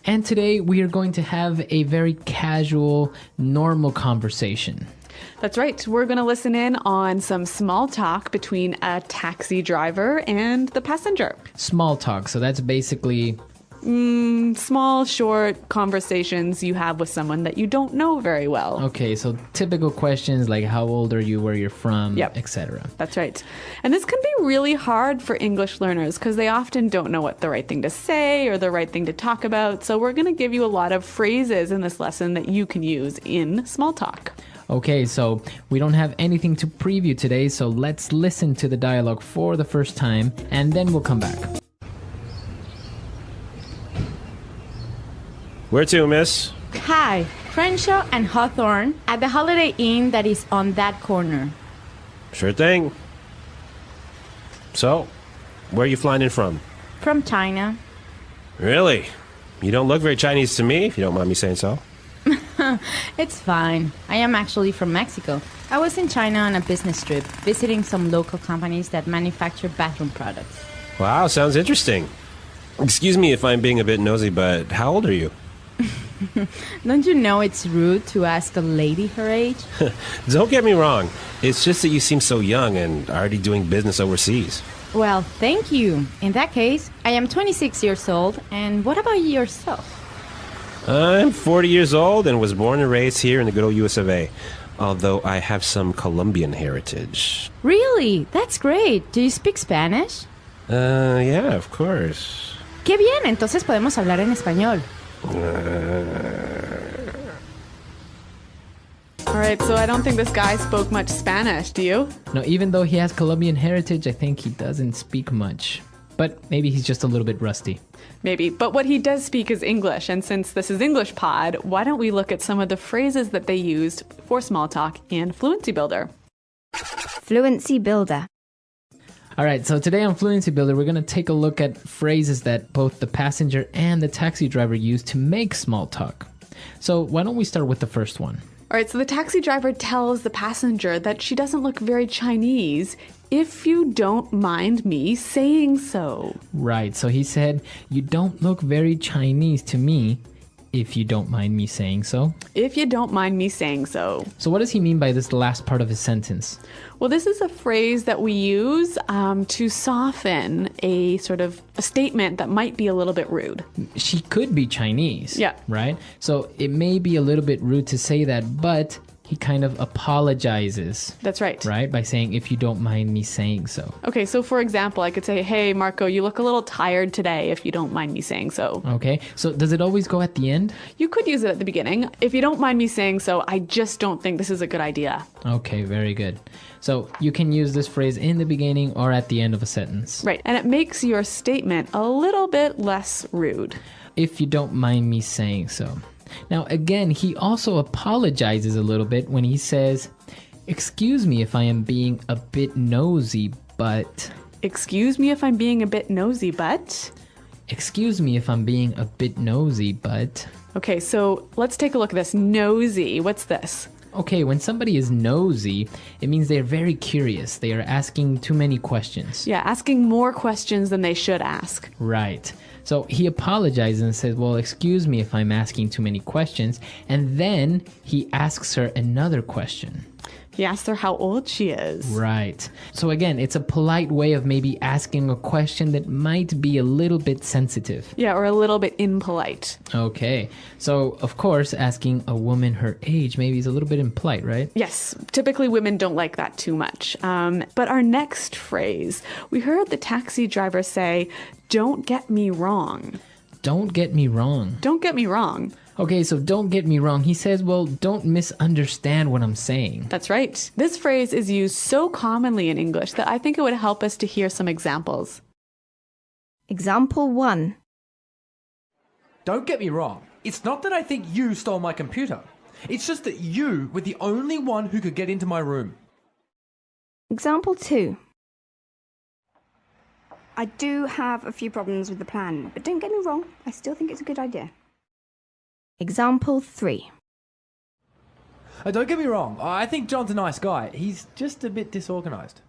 And today we are going to have a very casual, normal conversation. That's right. We're going to listen in on some small talk between a taxi driver and the passenger. Small talk, so that's basically... Small, short conversations you have with someone that you don't know very well. Okay, so typical questions like how old are you, where you're from, etc. That's right. And this can be really hard for English learners because they often don't know what the right thing to say or the right thing to talk about. So we're going to give you a lot of phrases in this lesson that you can use in small talk. Okay, so we don't have anything to preview today, so let's listen to the dialogue for the first time and then we'll come back. Where to, miss? Hi, Crenshaw and Hawthorne at the Holiday Inn that is on that corner. Sure thing. So, where are you flying in from? From China. Really? You don't look very Chinese to me, if you don't mind me saying so. It's fine. I am actually from Mexico. I was in China on a business trip, visiting some local companies that manufacture bathroom products. Wow, sounds interesting. Excuse me if I'm being a bit nosy, but how old are you? Don't you know it's rude to ask a lady her age? Don't get me wrong. It's just that you seem so young and already doing business overseas. Well, thank you. In that case, I am 26 years old. And what about yourself? I'm 40 years old and was born and raised here in the good old US of A. Although I have some Colombian heritage. Really? That's great. Do you speak Spanish? Yeah, of course. Qué bien, entonces podemos hablar en español. All right, so I don't think this guy spoke much Spanish, do you? No, even though he has Colombian heritage, I think he doesn't speak much. But maybe he's just a little bit rusty. Maybe, but what he does speak is English, and since this is English Pod, why don't we look at some of the phrases that they used for small talk in Fluency Builder? Fluency Builder. All right, so today on Fluency Builder, we're going to take a look at phrases that both the passenger and the taxi driver use to make small talk. So why don't we start with the first one? All right, so the taxi driver tells the passenger that she doesn't look very Chinese, if you don't mind me saying so. Right, so he said, you don't look very Chinese to me, if you don't mind me saying so. If you don't mind me saying so. So what does he mean by this last part of his sentence? Well, this is a phrase that we use to soften a sort of a statement that might be a little bit rude. She could be Chinese, yeah, right? So it may be a little bit rude to say that, but he kind of apologizes. That's right. Right? By saying, if you don't mind me saying so. Okay, so for example, I could say, hey, Marco, you look a little tired today, if you don't mind me saying so. Okay, so does it always go at the end? You could use it at the beginning. If you don't mind me saying so, I just don't think this is a good idea. Okay, very good. So you can use this phrase in the beginning or at the end of a sentence. Right, and it makes your statement a little bit less rude. If you don't mind me saying so. Now, again, he also apologizes a little bit when he says, excuse me if I am being a bit nosy, but... Excuse me if I'm being a bit nosy, but... Excuse me if I'm being a bit nosy, but... Okay, so let's take a look at this. Nosy, what's this? Okay, when somebody is nosy, it means they're very curious. They are asking too many questions. Yeah, asking more questions than they should ask. Right. So he apologizes and says, well, excuse me if I'm asking too many questions. And then he asks her another question. He asks her how old she is. Right. So again, it's a polite way of maybe asking a question that might be a little bit sensitive. Yeah, or a little bit impolite. Okay. So, of course, asking a woman her age maybe is a little bit impolite, right? Yes. Typically, women don't like that too much. But our next phrase, we heard the taxi driver say, don't get me wrong. Don't get me wrong. Don't get me wrong. Okay, so don't get me wrong. He says, well, don't misunderstand what I'm saying. That's right. This phrase is used so commonly in English that I think it would help us to hear some examples. Example 1. Don't get me wrong. It's not that I think you stole my computer. It's just that you were the only one who could get into my room. Example 2. I do have a few problems with the plan, but don't get me wrong, I still think it's a good idea. Example 3. Don't get me wrong, I think John's a nice guy. He's just a bit disorganized.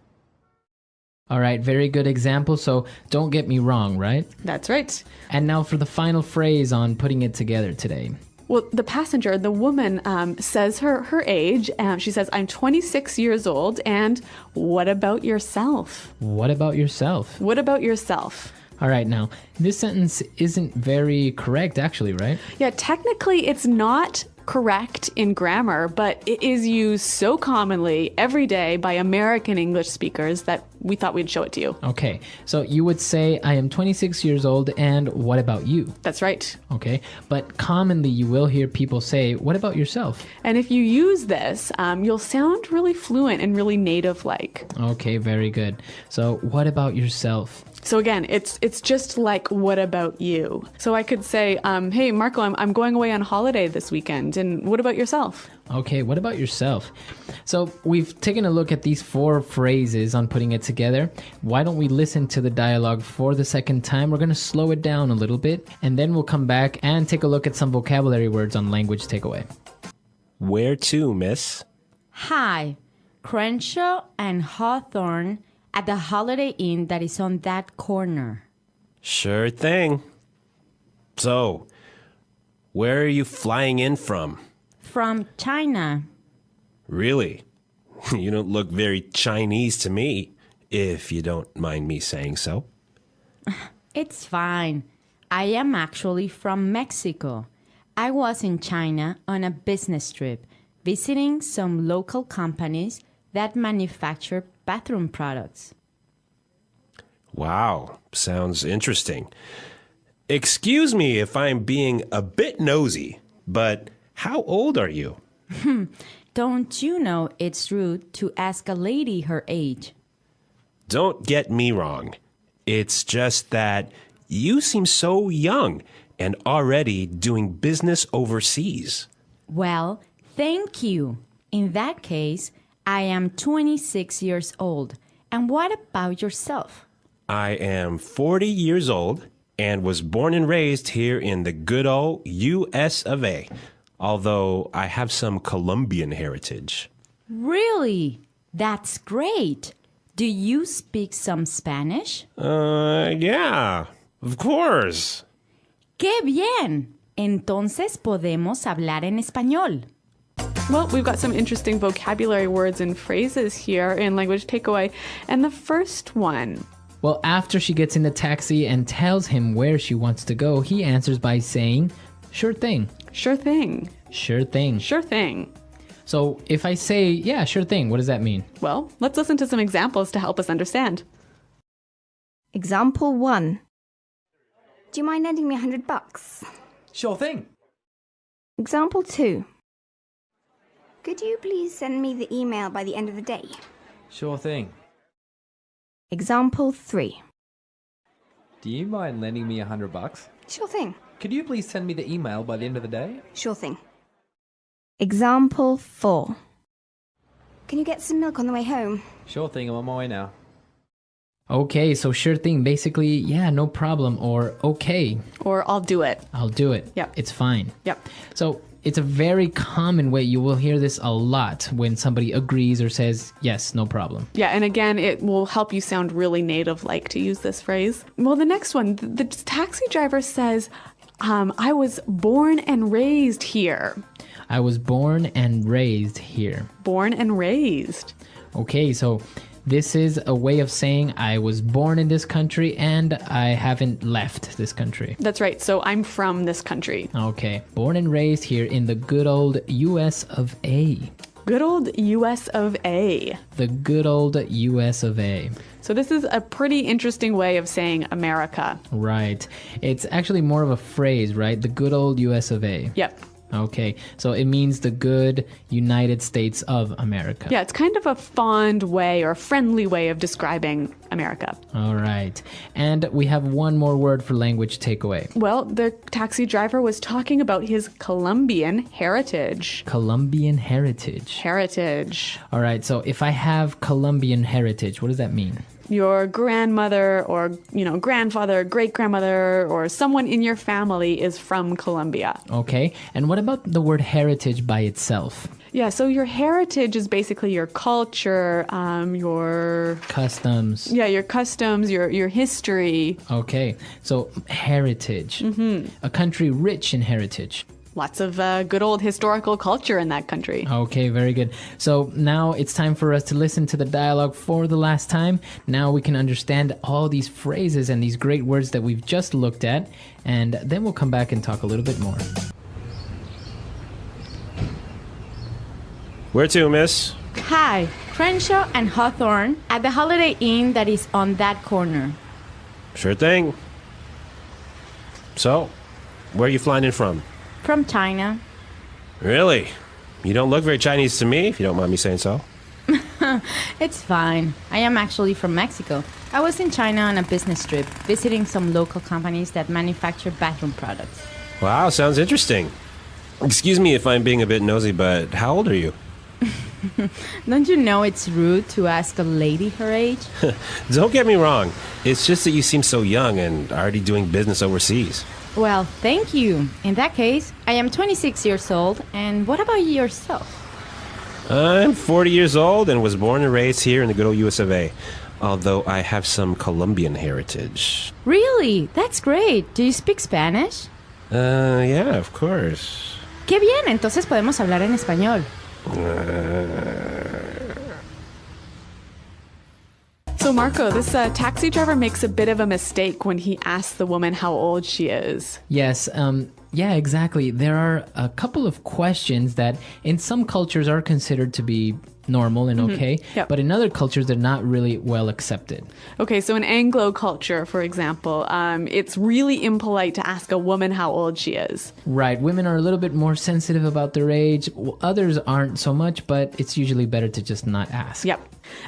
All right, very good example. So don't get me wrong, right? That's right. And now for the final phrase on putting it together today. Well, the passenger, the woman, says her age. She says, I'm 26 years old. And what about yourself? What about yourself? What about yourself? All right, now, this sentence isn't very correct, actually, right? Yeah, technically it's not correct in grammar, but it is used so commonly every day by American English speakers that we thought we'd show it to you. Okay, so you would say, I am 26 years old, and what about you? That's right. Okay, but commonly you will hear people say, what about yourself? And if you use this, you'll sound really fluent and really native-like. Okay, very good. So what about yourself? So again, it's just like, what about you? So I could say, hey, Marco, I'm going away on holiday this weekend. And what about yourself? Okay, what about yourself? So we've taken a look at these 4 phrases on putting it together. Why don't we listen to the dialogue for the second time? We're going to slow it down a little bit, and then we'll come back and take a look at some vocabulary words on language takeaway. Where to, miss? Hi, Crenshaw and Hawthorne at the Holiday Inn that is on that corner. Sure thing. So, where are you flying in from? From China. Really? You don't look very Chinese to me, if you don't mind me saying so. It's fine. I am actually from Mexico. I was in China on a business trip, visiting some local companies that manufacture bathroom products. Wow, sounds interesting. Excuse me if I'm being a bit nosy, but how old are you? Don't you know it's rude to ask a lady her age? Don't get me wrong. It's just that you seem so young and already doing business overseas. Well, thank you. In that case, I am 26 years old. And what about yourself? I am 40 years old and was born and raised here in the good old US of A, although I have some Colombian heritage. Really? That's great. Do you speak some Spanish? Yeah, of course. ¡Qué bien! Entonces podemos hablar en español. Well, we've got some interesting vocabulary words and phrases here in Language Takeaway. And the first one. Well, after she gets in the taxi and tells him where she wants to go, he answers by saying, sure thing. Sure thing. Sure thing. Sure thing. So if I say, yeah, sure thing, what does that mean? Well, let's listen to some examples to help us understand. Example 1. Do you mind lending me $100? Sure thing. Example 2. Could you please send me the email by the end of the day? Sure thing. Example 3. Do you mind lending me $100? Sure thing. Could you please send me the email by the end of the day? Sure thing. Example 4. Can you get some milk on the way home? Sure thing, I'm on my way now. Okay, so sure thing, basically, yeah, no problem, or okay, Or I'll do it. I'll do it. Yep. It's fine. Yep. So it's a very common way. You will hear this a lot when somebody agrees or says, yes, no problem. Yeah, and again, it will help you sound really native-like to use this phrase. Well, the next one, the taxi driver says, I was born and raised here. I was born and raised here. Born and raised. Okay, so this is a way of saying I was born in this country and I haven't left this country. That's right. So I'm from this country. Okay, born and raised here in the good old US of A. Good old US of A. The good old US of A. So this is a pretty interesting way of saying America. Right. It's actually more of a phrase, right? The good old US of A. Yep. Okay, so it means the good United States of America. Yeah, it's kind of a fond way or friendly way of describing America. All right. And we have one more word for language takeaway. Well, the taxi driver was talking about his Colombian heritage. Colombian heritage. Heritage. All right, so if I have Colombian heritage, what does that mean? your grandmother or, grandfather, great-grandmother, or someone in your family is from Colombia. Okay. And what about the word heritage by itself? Yeah, so your heritage is basically your culture, your Customs. your customs, your history. Okay. So heritage. A country rich in heritage. Lots of good old historical culture in that country. Okay, very good. So now it's time for us to listen to the dialogue for the last time. Now we can understand all these phrases and these great words that we've just looked at, and then we'll come back and talk a little bit more. Where to, miss? Hi, Crenshaw and Hawthorne at the Holiday Inn that is on that corner. Sure thing. So, where are you flying in from? From China. Really? You don't look very Chinese to me, if you don't mind me saying so. It's fine. I am actually from Mexico. I was in China on a business trip, visiting some local companies that manufacture bathroom products. Wow, sounds interesting. Excuse me if I'm being a bit nosy, but how old are you? Don't you know it's rude to ask a lady her age? Don't get me wrong. It's just that you seem so young and already doing business overseas. Well, thank you. In that case, I am 26 years old, and what about yourself? I'm 40 years old and was born and raised here in the good old US of A, although I have some Colombian heritage. Really? That's great. Do you speak Spanish? Yeah, of course. Qué bien, entonces podemos hablar en español. So Marco, this taxi driver makes a bit of a mistake when he asks the woman how old she is. Yes, yeah, exactly. There are a couple of questions that in some cultures are considered to be normal and okay, Yep. but in other cultures they're not really well accepted. Okay, so in Anglo culture, for example, it's really impolite to ask a woman how old she is. Right, women are a little bit more sensitive about their age. Others aren't so much, but it's usually better to just not ask. Yep.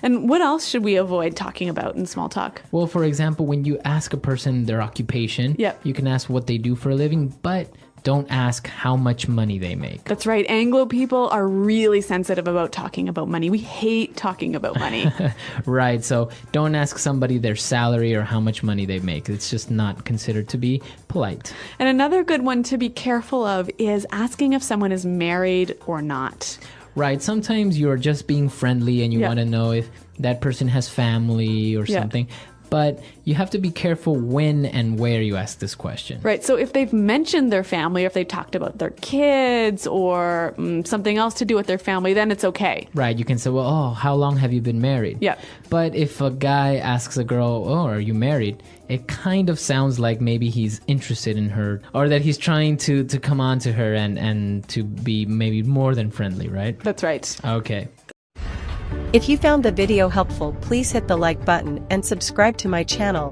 And what else should we avoid talking about in small talk? Well, for example, when you ask a person their occupation, Yep. you can ask what they do for a living, but don't ask how much money they make. That's right. Anglo people are really sensitive about talking about money. We hate talking about money. Right, so don't ask somebody their salary or how much money they make. It's just not considered to be polite. And another good one to be careful of is asking if someone is married or not. Right, sometimes you're just being friendly and you Yeah. want to know if that person has family or Yeah. something. But you have to be careful when and where you ask this question. Right. So if they've mentioned their family, or if they talked about their kids or something else to do with their family, then it's okay. Right, you can say, well, oh, how long have you been married? Yeah. But if a guy asks a girl, oh, are you married? It kind of sounds like maybe he's interested in her or that he's trying to come on to her and to be maybe more than friendly, right? That's right. Okay. If you found the video helpful, please hit the like button and subscribe to my channel.